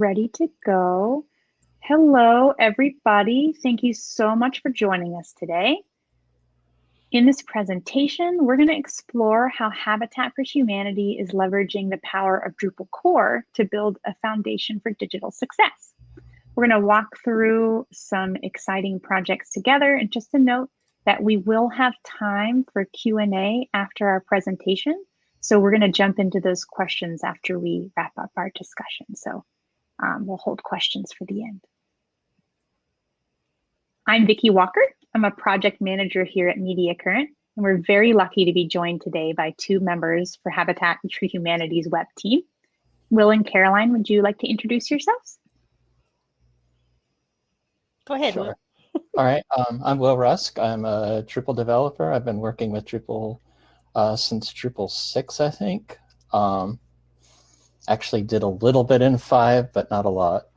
Ready to go. Hello, everybody. Thank you so much for joining us today. In this presentation, we're going to explore how Habitat for Humanity is leveraging the power of Drupal core to build a foundation for digital success. We're going to walk through some exciting projects together, and just a note that we will have time for Q&A after our presentation. So we're going to jump into those questions after we wrap up our discussion. So we'll hold questions for the end. I'm Vicki Walker. I'm a project manager here at Media Current, and we're very lucky to be joined today by two members for Habitat for Humanity's web team. Will and Caroline, would you like to introduce yourselves? Go ahead, Sure. Will. All right, I'm Will Rusk. I'm a Drupal developer. I've been working with Drupal since Drupal 6, I think. Actually did a little bit in 5, but not a lot.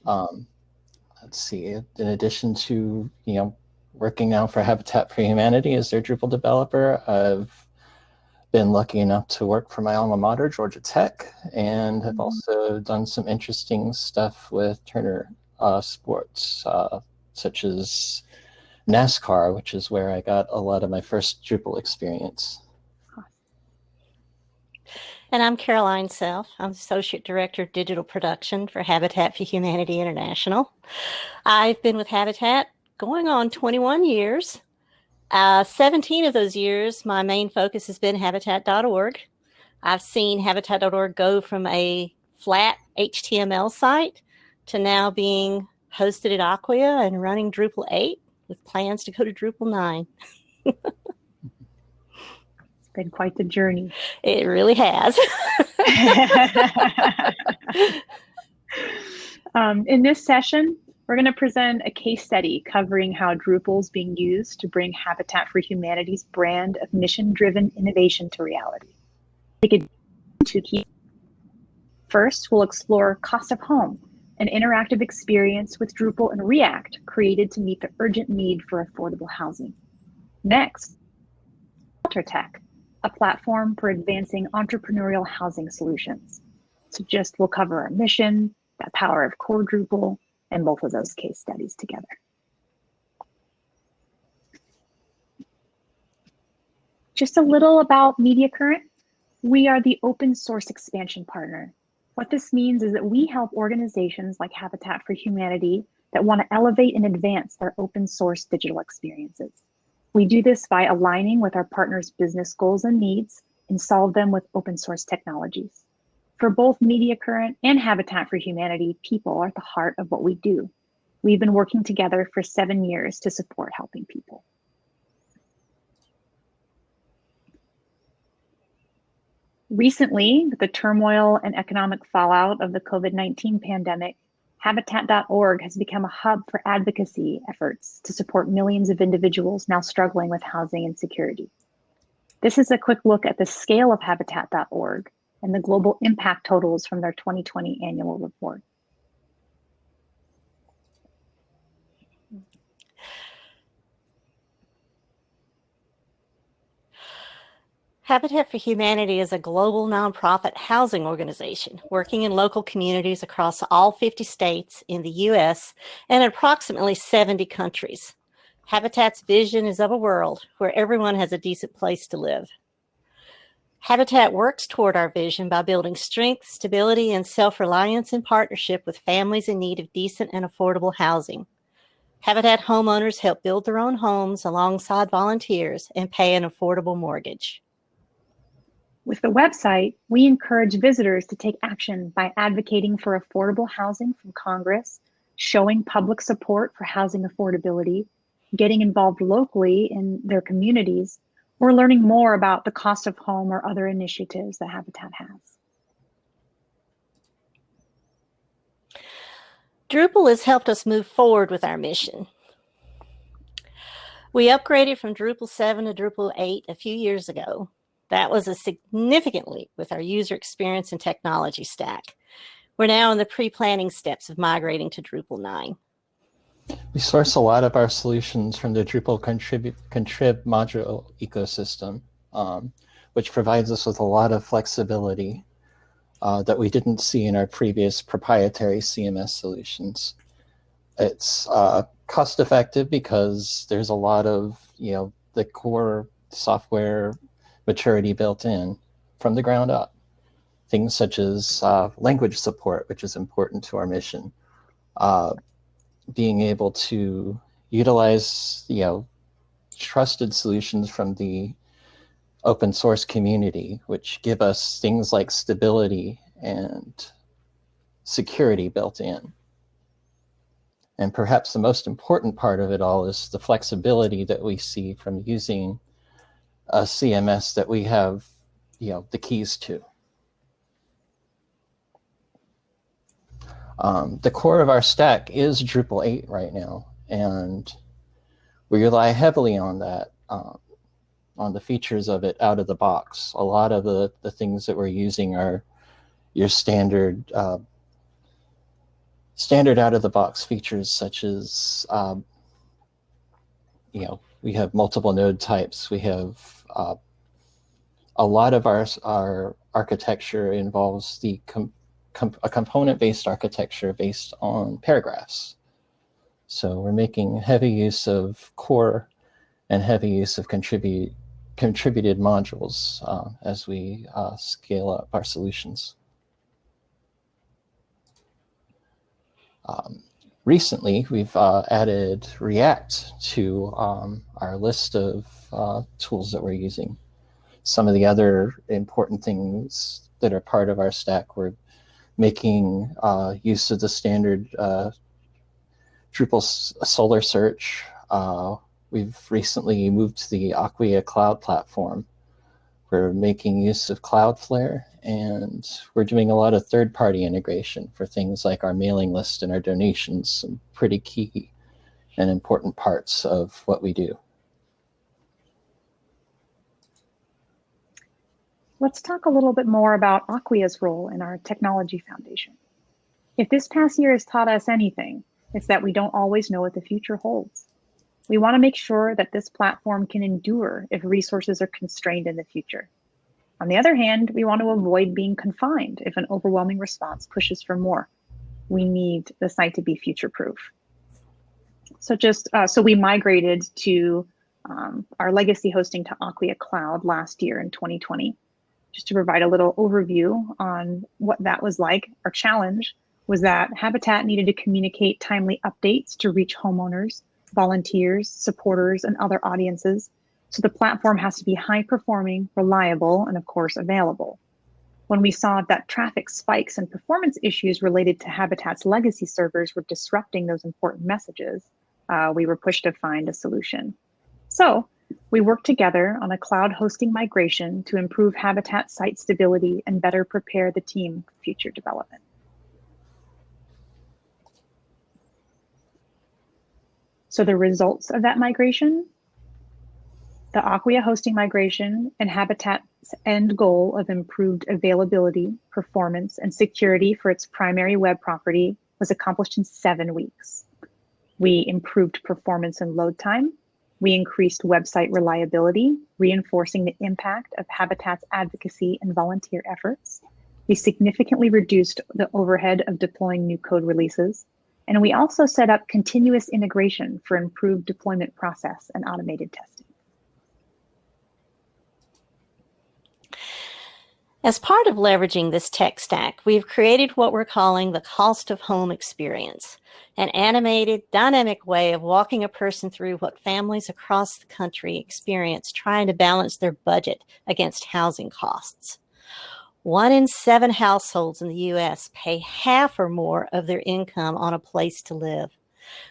Let's see, in addition to, working now for Habitat for Humanity as their Drupal developer, I've been lucky enough to work for my alma mater, Georgia Tech, and have also done some interesting stuff with Turner Sports, such as NASCAR, which is where I got a lot of my first Drupal experience. And I'm Caroline Self. I'm Associate Director of Digital Production for Habitat for Humanity International. I've been with Habitat going on 21 years. 17 of those years, my main focus has been Habitat.org. I've seen Habitat.org go from a flat HTML site to now being hosted at Acquia and running Drupal 8 with plans to go to Drupal 9. It's been quite the journey. It really has. In this session, we're going to present a case study covering how Drupal is being used to bring Habitat for Humanity's brand of mission-driven innovation to reality. Take it to key. First, we'll explore Cost of Home, an interactive experience with Drupal and React created to meet the urgent need for affordable housing. Next, ShelterTech, a platform for advancing entrepreneurial housing solutions. So we'll cover our mission, the power of core Drupal, and both of those case studies together. Just a little about Media Current. We are the open source expansion partner. What this means is that we help organizations like Habitat for Humanity that want to elevate and advance their open source digital experiences. We do this by aligning with our partners' business goals and needs and solve them with open source technologies. For both Media Current and Habitat for Humanity, people are at the heart of what we do. We've been working together for 7 years to support helping people. Recently, with the turmoil and economic fallout of the COVID-19 pandemic, Habitat.org has become a hub for advocacy efforts to support millions of individuals now struggling with housing insecurity. This is a quick look at the scale of Habitat.org and the global impact totals from their 2020 annual report. Habitat for Humanity is a global nonprofit housing organization working in local communities across all 50 states in the U.S. and approximately 70 countries. Habitat's vision is of a world where everyone has a decent place to live. Habitat works toward our vision by building strength, stability, and self-reliance in partnership with families in need of decent and affordable housing. Habitat homeowners help build their own homes alongside volunteers and pay an affordable mortgage. With the website, we encourage visitors to take action by advocating for affordable housing from Congress, showing public support for housing affordability, getting involved locally in their communities, or learning more about the Cost of Home or other initiatives that Habitat has. Drupal has helped us move forward with our mission. We upgraded from Drupal 7 to Drupal 8 a few years ago. That was a significant leap with our user experience and technology stack. We're now in the pre-planning steps of migrating to Drupal 9. We source a lot of our solutions from the Drupal contrib module ecosystem, which provides us with a lot of flexibility. that we didn't see in our previous proprietary CMS solutions. It's cost effective because there's a lot of, the core software maturity built in from the ground up. Things such as language support, which is important to our mission. Being able to utilize, trusted solutions from the open source community, which give us things like stability and security built in. And perhaps the most important part of it all is the flexibility that we see from using a CMS that we have, the keys to. The core of our stack is Drupal 8 right now, and we rely heavily on that, on the features of it out of the box. A lot of the things that we're using are your standard out of the box features, such as, we have multiple node types. We have a lot of our architecture involves a component-based architecture based on paragraphs. So we're making heavy use of core and heavy use of contributed modules as we scale up our solutions. Recently, we've added React to our list of tools that we're using. Some of the other important things that are part of our stack, we're making use of the standard Drupal Solar Search. We've recently moved to the Acquia cloud platform. We're making use of Cloudflare, and we're doing a lot of third-party integration for things like our mailing list and our donations, some pretty key and important parts of what we do. Let's talk a little bit more about Acquia's role in our technology foundation. If this past year has taught us anything, it's that we don't always know what the future holds. We want to make sure that this platform can endure if resources are constrained in the future. On the other hand, we want to avoid being confined if an overwhelming response pushes for more. We need the site to be future-proof. So we migrated to our legacy hosting to Acquia Cloud last year in 2020. Just to provide a little overview on what that was like, our challenge was that Habitat needed to communicate timely updates to reach homeowners, volunteers, supporters, and other audiences. So the platform has to be high performing, reliable, and of course, available. When we saw that traffic spikes and performance issues related to Habitat's legacy servers were disrupting those important messages, we were pushed to find a solution. So we worked together on a cloud hosting migration to improve Habitat site stability and better prepare the team for future development. So the results of that migration, the Acquia hosting migration and Habitat's end goal of improved availability, performance, and security for its primary web property was accomplished in 7 weeks. We improved performance and load time. We increased website reliability, reinforcing the impact of Habitat's advocacy and volunteer efforts. We significantly reduced the overhead of deploying new code releases. And we also set up continuous integration for improved deployment process and automated testing. As part of leveraging this tech stack, we've created what we're calling the cost of home experience, an animated, dynamic way of walking a person through what families across the country experience trying to balance their budget against housing costs. 1 in 7 households in the U.S. pay half or more of their income on a place to live.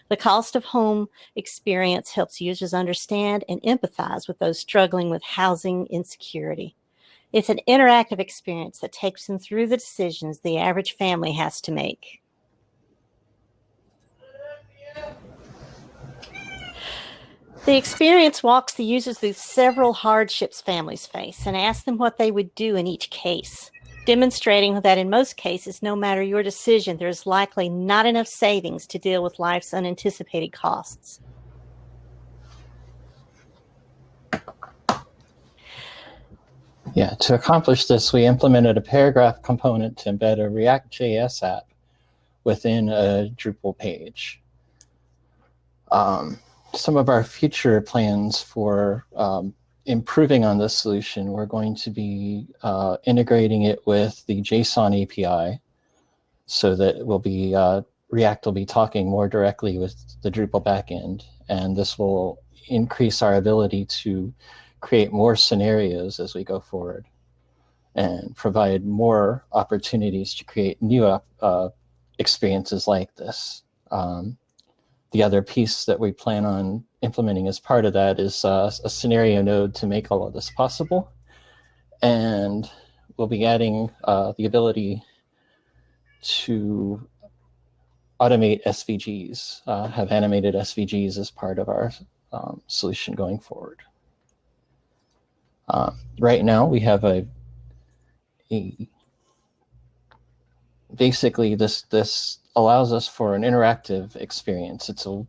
The cost of home experience helps users understand and empathize with those struggling with housing insecurity. It's an interactive experience that takes them through the decisions the average family has to make. The experience walks the users through several hardships families face and asks them what they would do in each case, demonstrating that in most cases, no matter your decision, there's likely not enough savings to deal with life's unanticipated costs. Yeah, to accomplish this, we implemented a paragraph component to embed a React.js app within a Drupal page. Some of our future plans for improving on this solution, we're going to be integrating it with the JSON API so that it will be, React will be talking more directly with the Drupal backend, and this will increase our ability to create more scenarios as we go forward and provide more opportunities to create new experiences like this. The other piece that we plan on implementing as part of that is a scenario node to make all of this possible. And we'll be adding the ability to automate SVGs, have animated SVGs as part of our solution going forward. Right now, we have basically this allows us for an interactive experience. It's a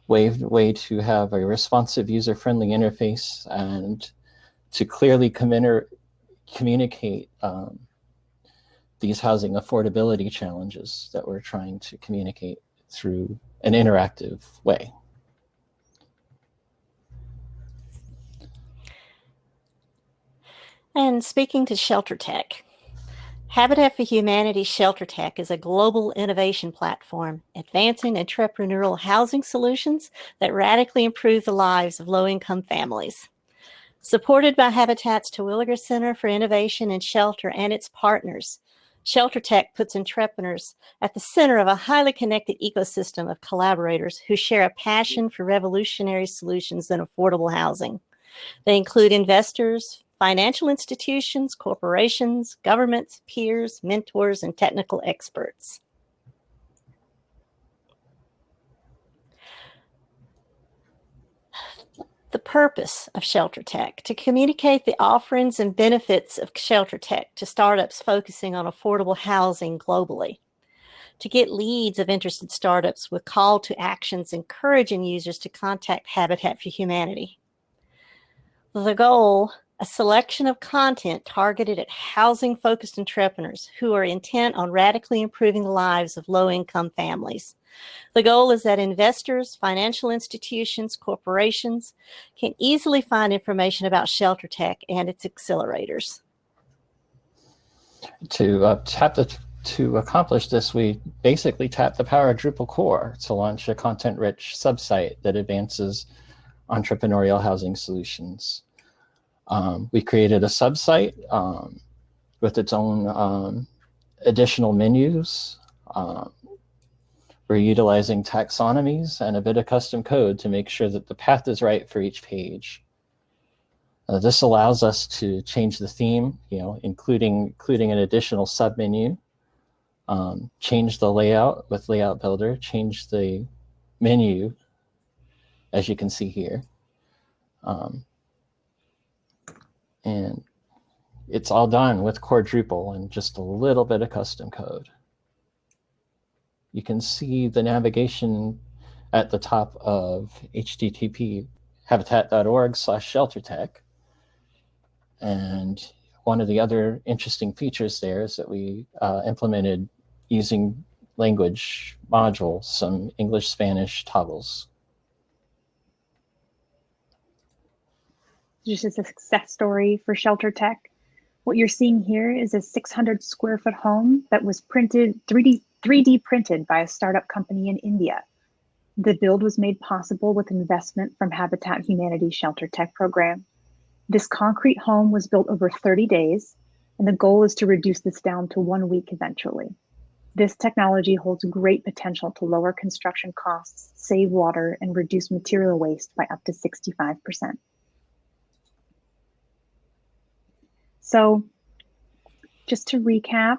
way to have a responsive, user-friendly interface and to clearly communicate these housing affordability challenges that we're trying to communicate through an interactive way. And speaking to ShelterTech, Habitat for Humanity ShelterTech is a global innovation platform advancing entrepreneurial housing solutions that radically improve the lives of low-income families. Supported by Habitat's Terwilliger Center for Innovation and Shelter and its partners, ShelterTech puts entrepreneurs at the center of a highly connected ecosystem of collaborators who share a passion for revolutionary solutions in affordable housing. They include investors, financial institutions, corporations, governments, peers, mentors, and technical experts. The purpose of ShelterTech: to communicate the offerings and benefits of ShelterTech to startups focusing on affordable housing globally, to get leads of interested startups with call to actions encouraging users to contact Habitat for Humanity. The goal: a selection of content targeted at housing-focused entrepreneurs who are intent on radically improving the lives of low-income families. The goal is that investors, financial institutions, corporations can easily find information about ShelterTech and its accelerators. To accomplish this, we basically tap the power of Drupal core to launch a content-rich subsite that advances entrepreneurial housing solutions. We created a subsite with its own additional menus. We're utilizing taxonomies and a bit of custom code to make sure that the path is right for each page. This allows us to change the theme, including an additional submenu, change the layout with Layout Builder, change the menu, as you can see here. And it's all done with core Drupal and just a little bit of custom code. You can see the navigation at the top of http://habitat.org/sheltertech. And one of the other interesting features there is that we implemented, using language modules, some English-Spanish toggles. Just a success story for ShelterTech. What you're seeing here is a 600 square foot home that was printed, 3D printed by a startup company in India. The build was made possible with investment from Habitat Humanity ShelterTech program. This concrete home was built over 30 days, and the goal is to reduce this down to 1 week eventually. This technology holds great potential to lower construction costs, save water, and reduce material waste by up to 65%. So just to recap,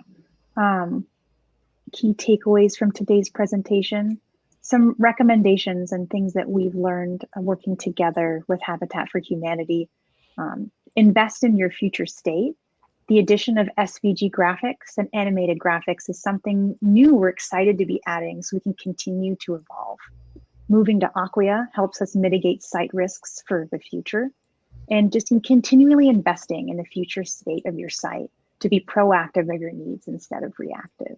key takeaways from today's presentation, some recommendations and things that we've learned working together with Habitat for Humanity. Invest in your future state. The addition of SVG graphics and animated graphics is something new we're excited to be adding so we can continue to evolve. Moving to Acquia helps us mitigate site risks for the future. and just in continually investing in the future state of your site to be proactive of your needs instead of reactive.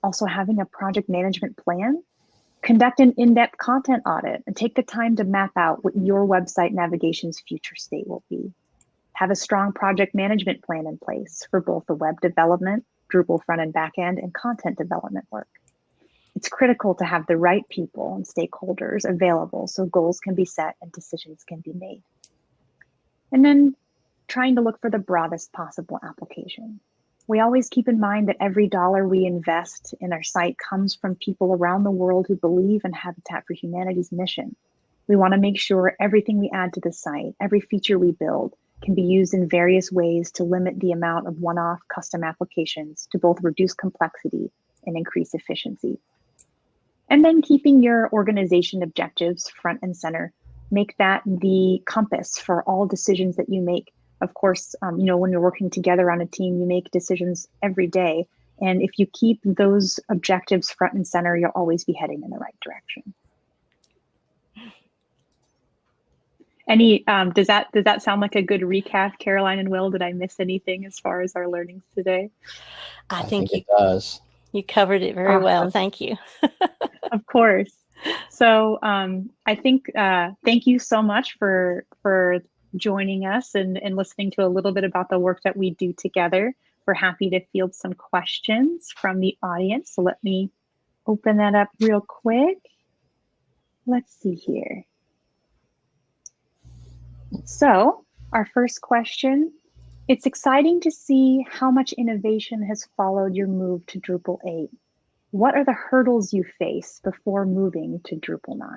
Also having a project management plan, conduct an in-depth content audit and take the time to map out what your website navigation's future state will be. Have a strong project management plan in place for both the web development, Drupal front and back end, and content development work. It's critical to have the right people and stakeholders available so goals can be set and decisions can be made. And then trying to look for the broadest possible application. We always keep in mind that every dollar we invest in our site comes from people around the world who believe in Habitat for Humanity's mission. We want to make sure everything we add to the site, every feature we build, can be used in various ways to limit the amount of one-off custom applications to both reduce complexity and increase efficiency. And then keeping your organization objectives front and center. Make that the compass for all decisions that you make. Of course, when you're working together on a team, you make decisions every day. And if you keep those objectives front and center, you'll always be heading in the right direction. Does that sound like a good recap, Caroline and Will? Did I miss anything as far as our learnings today? I think it does. You covered it very well. Thank you. Of course. So I think thank you so much for joining us and listening to a little bit about the work that we do together. We're happy to field some questions from the audience. So let me open that up real quick. Let's see here. So our first question, it's exciting to see how much innovation has followed your move to Drupal 8. What are the hurdles you face before moving to Drupal 9?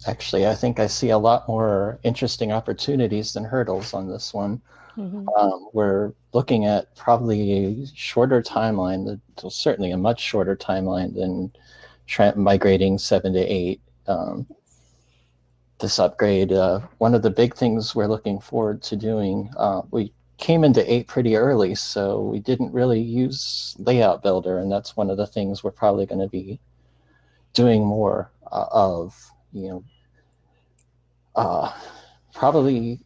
Actually, I think I see a lot more interesting opportunities than hurdles on this one. Mm-hmm. We're looking at probably a shorter timeline, certainly a much shorter timeline than migrating 7 to 8. This upgrade, one of the big things we're looking forward to doing, we came into 8 pretty early, so we didn't really use Layout Builder, and that's one of the things we're probably going to be doing more of. Probably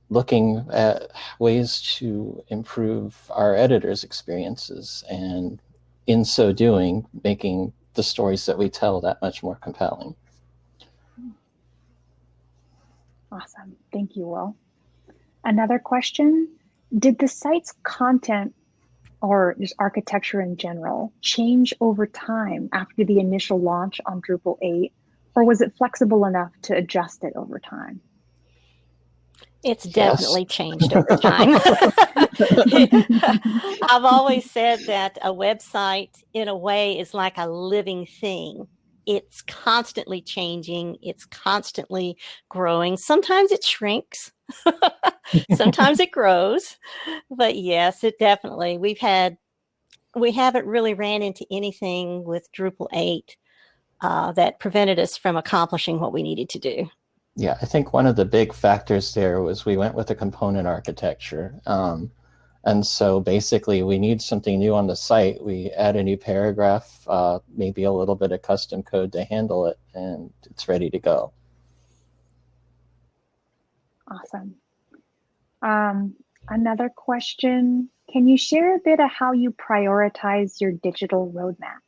looking at ways to improve our editors' experiences, and in so doing, making the stories that we tell that much more compelling. Awesome. Thank you, Will. Another question, did the site's content or just architecture in general change over time after the initial launch on Drupal 8, or was it flexible enough to adjust it over time? It's definitely changed over time. I've always said that a website, in a way, is like a living thing. It's constantly changing. It's constantly growing. Sometimes it shrinks. Sometimes it grows. But yes, it definitely. We haven't really ran into anything with Drupal 8 that prevented us from accomplishing what we needed to do. Yeah, I think one of the big factors there was we went with a component architecture. And so basically we need something new on the site. We add a new paragraph, maybe a little bit of custom code to handle it, and it's ready to go. Awesome. Another question, can you share a bit of how you prioritize your digital roadmap?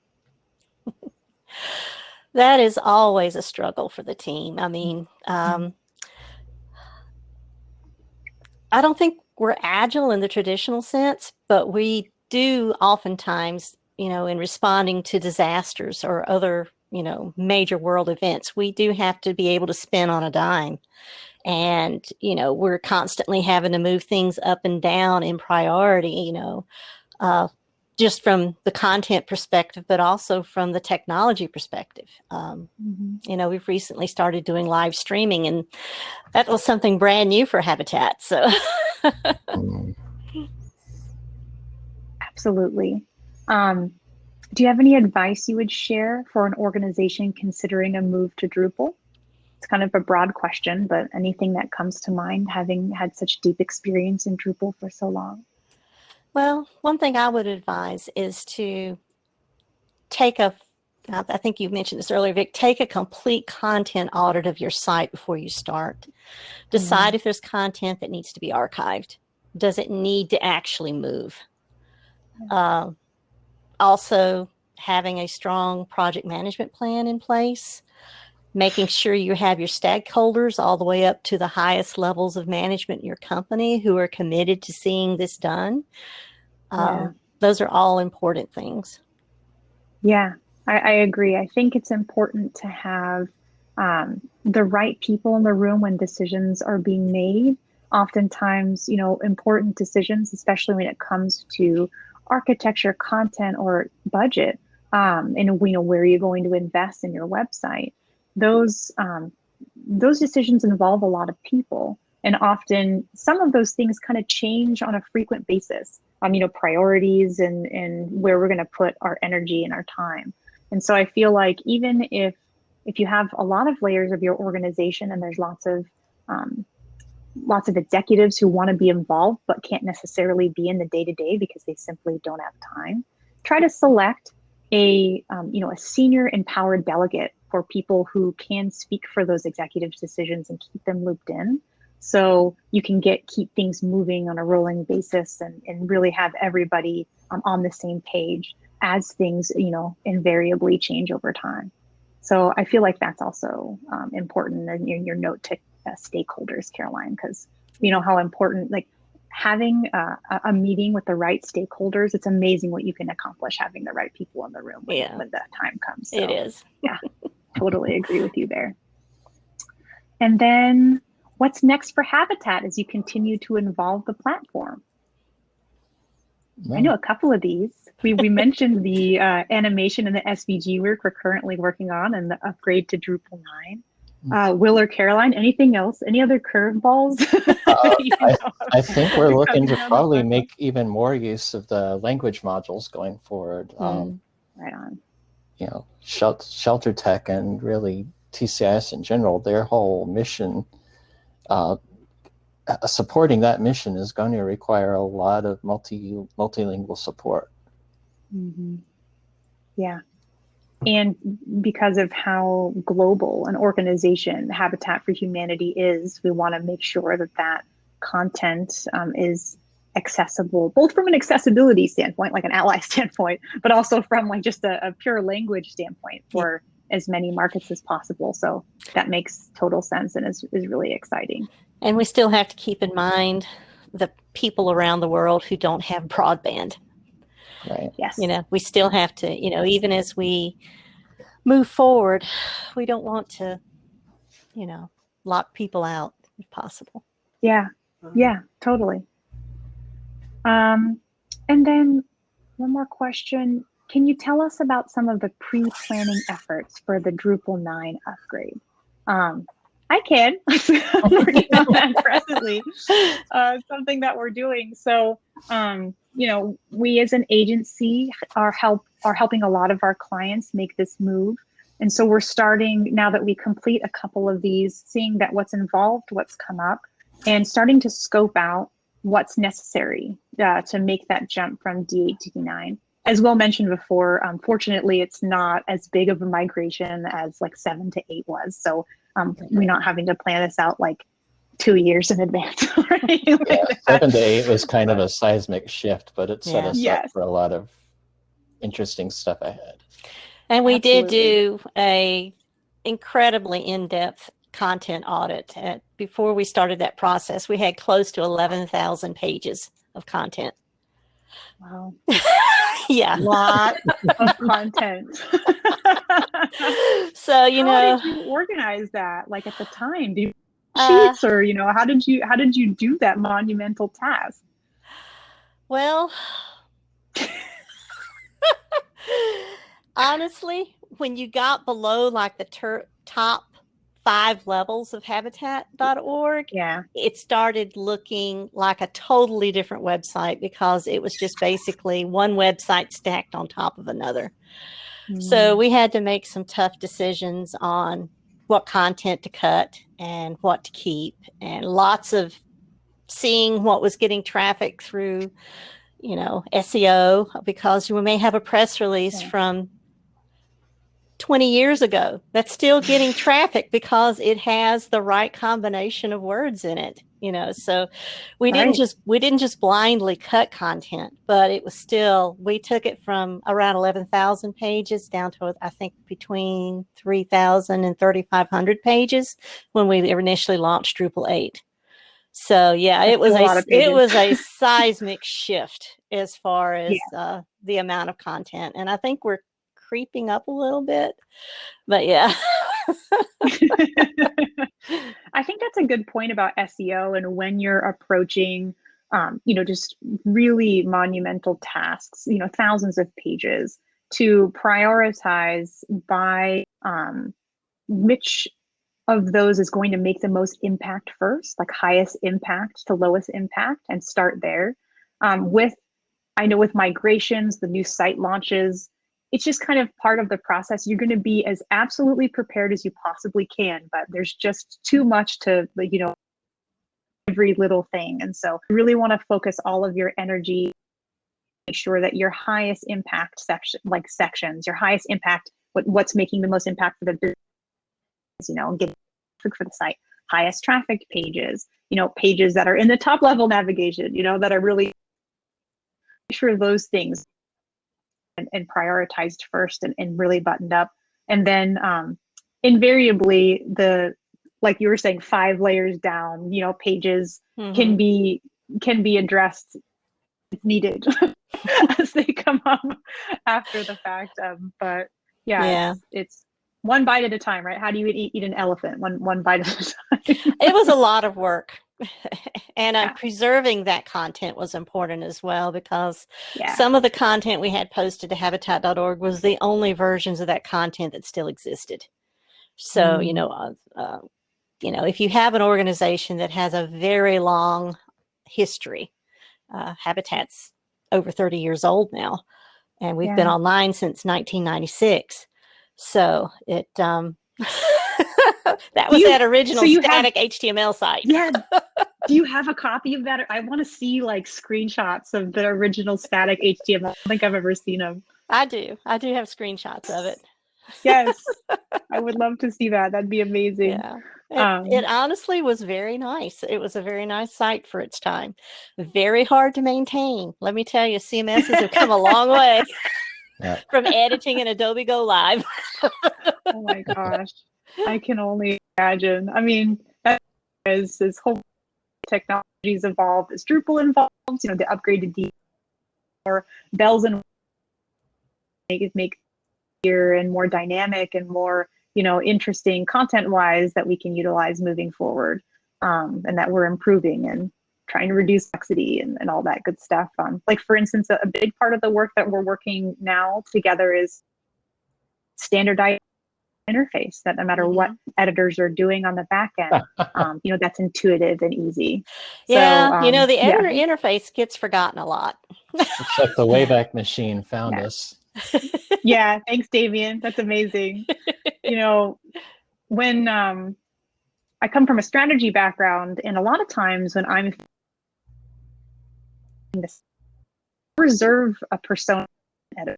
That is always a struggle for the team. I mean, I don't think we're agile in the traditional sense, but we do oftentimes, in responding to disasters or other, major world events, we do have to be able to spin on a dime. And, we're constantly having to move things up and down in priority, just from the content perspective, but also from the technology perspective. We've recently started doing live streaming, and that was something brand new for Habitat. So, absolutely. Do you have any advice you would share for an organization considering a move to Drupal? It's kind of a broad question, but anything that comes to mind, having had such deep experience in Drupal for so long? Well, one thing I would advise is to take a I think you mentioned this earlier, Vic, take a complete content audit of your site before you start. Decide if there's content that needs to be archived. Does it need to actually move? Also, having a strong project management plan in place, making sure you have your stakeholders all the way up to the highest levels of management in your company who are committed to seeing this done. Those are all important things. Yeah, I agree. I think it's important to have the right people in the room when decisions are being made. Oftentimes, important decisions, especially when it comes to architecture, content, or budget, and where you're going to invest in your website. Those decisions involve a lot of people, and often some of those things kind of change on a frequent basis. Priorities and where we're going to put our energy and our time. And so I feel like even if you have a lot of layers of your organization and there's lots of executives who want to be involved but can't necessarily be in the day-to-day because they simply don't have time, try to select a senior empowered delegate for people who can speak for those executives' decisions and keep them looped in. So you can keep things moving on a rolling basis and really have everybody on the same page as things, invariably change over time. So I feel like that's also important in your note to stakeholders, Caroline, because you know how important, like having a meeting with the right stakeholders, it's amazing what you can accomplish having the right people in the room when the time comes. So, it is. Yeah, totally agree with you there. And then what's next for Habitat as you continue to evolve the platform? I know a couple of these. We mentioned the animation and the SVG work we're currently working on and the upgrade to Drupal 9. Will or Caroline, anything else? Any other curveballs? I think we're looking to probably make even more use of the language modules going forward. Right on. ShelterTech and really TCIS in general, their whole mission, supporting that mission is going to require a lot of multilingual support. Yeah. And because of how global an organization Habitat for Humanity is, we want to make sure that content is accessible, both from an accessibility standpoint, like an ally standpoint, but also from like just a pure language standpoint for as many markets as possible. So that makes total sense and is really exciting. And we still have to keep in mind the people around the world who don't have broadband. Right. Yes. We still have to, even as we move forward, we don't want to, lock people out if possible. Yeah. Yeah, totally. And then one more question. Can you tell us about some of the pre-planning efforts for the Drupal 9 upgrade? I can. I'm working on that presently. Something that we're doing. So, we as an agency are helping a lot of our clients make this move. And so we're starting, now that we complete a couple of these, seeing that what's involved, what's come up, and starting to scope out what's necessary to make that jump from D8 to D9. As Will mentioned before, fortunately, it's not as big of a migration as like 7 to 8 was. So we're not having to plan this out like 2 years in advance. Right? 7 to 8 was kind of a seismic shift, but it set us up for a lot of interesting stuff ahead. And we did do a incredibly in-depth content audit. Before we started that process, we had close to 11,000 pages of content. Wow. Yeah. A lot of content. So, how did you organize that? Like at the time, did you sheets or, how did you do that monumental task? Well, honestly, when you got below like the top 5 levels of habitat.org, it started looking like a totally different website because it was just basically one website stacked on top of another. So we had to make some tough decisions on what content to cut and what to keep, and lots of seeing what was getting traffic through, SEO, because we may have a press release from 20 years ago that's still getting traffic because it has the right combination of words in it, you know. So we didn't just blindly cut content, but it was still, we took it from around 11,000 pages down to, I think, between 3,000 and 3,500 pages when we initially launched Drupal 8. So yeah, it was a seismic shift as far as the amount of content, and I think we're creeping up a little bit, but yeah. I think that's a good point about SEO, and when you're approaching, just really monumental tasks, thousands of pages, to prioritize by which of those is going to make the most impact first, like highest impact to lowest impact, and start there. I know with migrations, the new site launches, it's just kind of part of the process. You're going to be as absolutely prepared as you possibly can, but there's just too much to, every little thing. And so you really want to focus all of your energy, make sure that your highest impact sections, your highest impact, what's making the most impact for the business, get for the site, highest traffic pages, pages that are in the top level navigation, that are really sure those things and prioritized first and really buttoned up. And then invariably, like you were saying, 5 layers down, pages can be addressed if needed as they come up after the fact. But it's one bite at a time, right? How do you eat an elephant? One bite at a time. It was a lot of work. And preserving that content was important as well, because some of the content we had posted to habitat.org was the only versions of that content that still existed. So, if you have an organization that has a very long history, Habitat's over 30 years old now, and we've been online since 1996. So it that was that original static HTML site. Yeah. Do you have a copy of that? I want to see screenshots of the original static HTML. I don't think I've ever seen them. I do have screenshots of it. Yes. I would love to see that. That'd be amazing. Yeah. It honestly was very nice. It was a very nice site for its time. Very hard to maintain. Let me tell you, CMSs have come a long way from editing in Adobe Go Live. Oh my gosh. I can only imagine. I mean, that is this whole technologies evolve, as Drupal evolves, the upgraded more bells and make clear and more dynamic and more, interesting content-wise that we can utilize moving forward, and that we're improving and trying to reduce complexity and all that good stuff. Like, for instance, a big part of the work that we're working now together is standardized interface that no matter what editors are doing on the back end, that's intuitive and easy. Yeah, so, the editor interface gets forgotten a lot. Except the Wayback Machine found us. Yeah, thanks, Damien. That's amazing. When I come from a strategy background, and a lot of times when I'm reserve a persona editor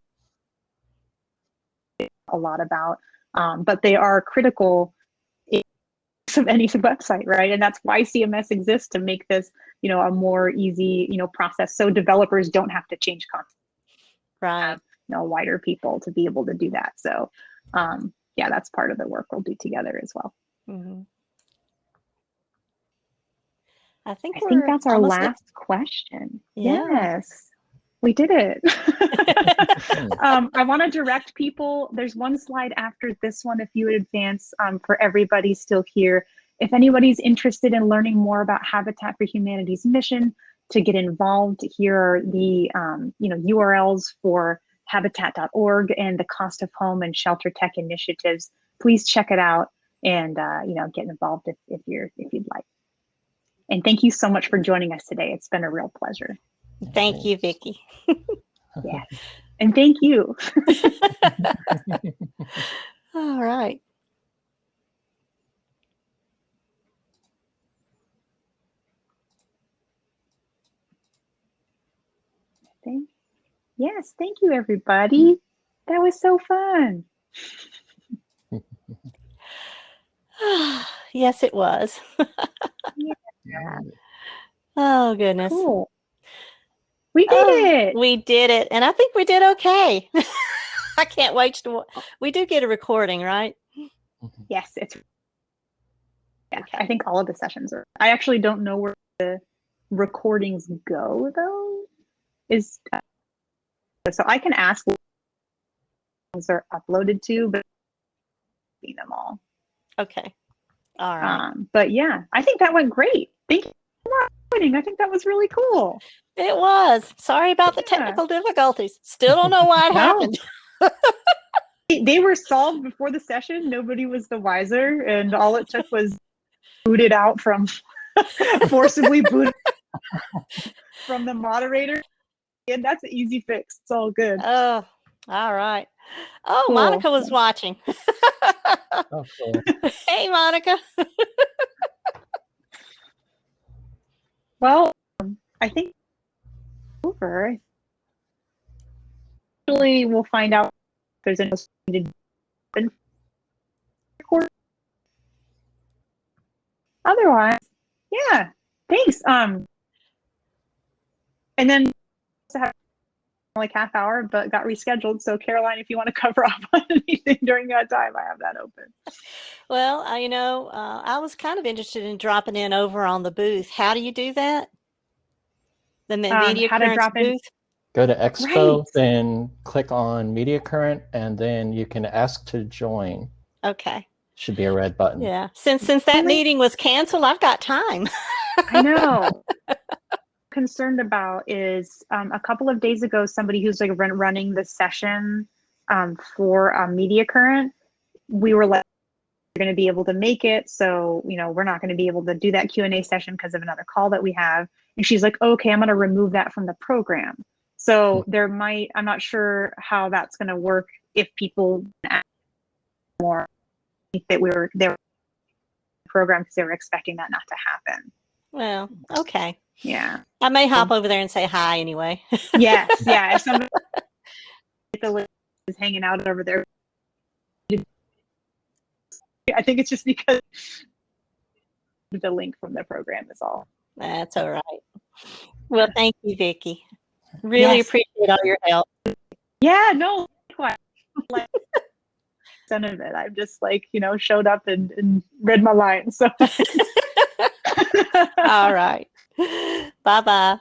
a lot about, but they are critical of any website, right? And that's why CMS exists, to make this, a more easy, process, so developers don't have to change content. Right. Wider people to be able to do that. So, that's part of the work we'll do together as well. Mm-hmm. I think that's our last question. Yeah. Yes, we did it. I want to direct people. There's one slide after this one, if you would advance, for everybody still here. If anybody's interested in learning more about Habitat for Humanity's mission, to get involved, here are the URLs for habitat.org and the Cost of Home and ShelterTech initiatives. Please check it out and get involved if you'd like. And thank you so much for joining us today. It's been a real pleasure. Thank you, Vicki. Yeah, and thank you. All right. Yes, thank you, everybody. That was so fun. Yes, it was. Yeah. Oh, goodness. Cool. We did it. We did it. And I think we did okay. I can't wait to. We do get a recording, right? Yes, it's. Yeah, Okay. I think all of the sessions are. I actually don't know where the recordings go though. So I can ask where things are uploaded to, but I see them all. Okay. All right. But yeah, I think that went great. Thank you for recording. I think that was really cool. It was. Sorry about the technical difficulties. Still don't know why it happened. They were solved before the session. Nobody was the wiser, and all it took was booted out from forcibly booted from the moderator. And that's an easy fix. It's all good. Oh, all right. Oh, Cool. Monica was watching. Oh, cool. Hey, Monica. Well, I think it's over. Actually, we'll find out if there's anything to record. Otherwise, yeah. Thanks. And then have like half hour, but got rescheduled. So Caroline, if you want to cover up on anything during that time, I have that open. Well, I was kind of interested in dropping in over on the booth. How do you do that? The Media how to Currents drop in. booth? Go to Expo, Right. then click on Media Current, and then you can ask to join. Okay. Should be a red button. Yeah. Since that meeting was canceled, I've got time. I know. Concerned about is a couple of days ago, somebody who's like running the session for Media Current, we were like, we're going to be able to make it. So, we're not going to be able to do that Q&A session because of another call that we have. And she's like, okay, I'm going to remove that from the program. So I'm not sure how that's going to work if people ask more that we were there program because they were expecting that not to happen. Well, okay. Yeah. I may hop over there and say hi anyway. Yes. Yeah. If somebody is hanging out over there, I think it's just because the link from the program is all. That's all right. Well, thank you, Vicki. Really appreciate all your help. Yeah, no, like none of it. I've just showed up and read my lines. So all right. Bye-bye.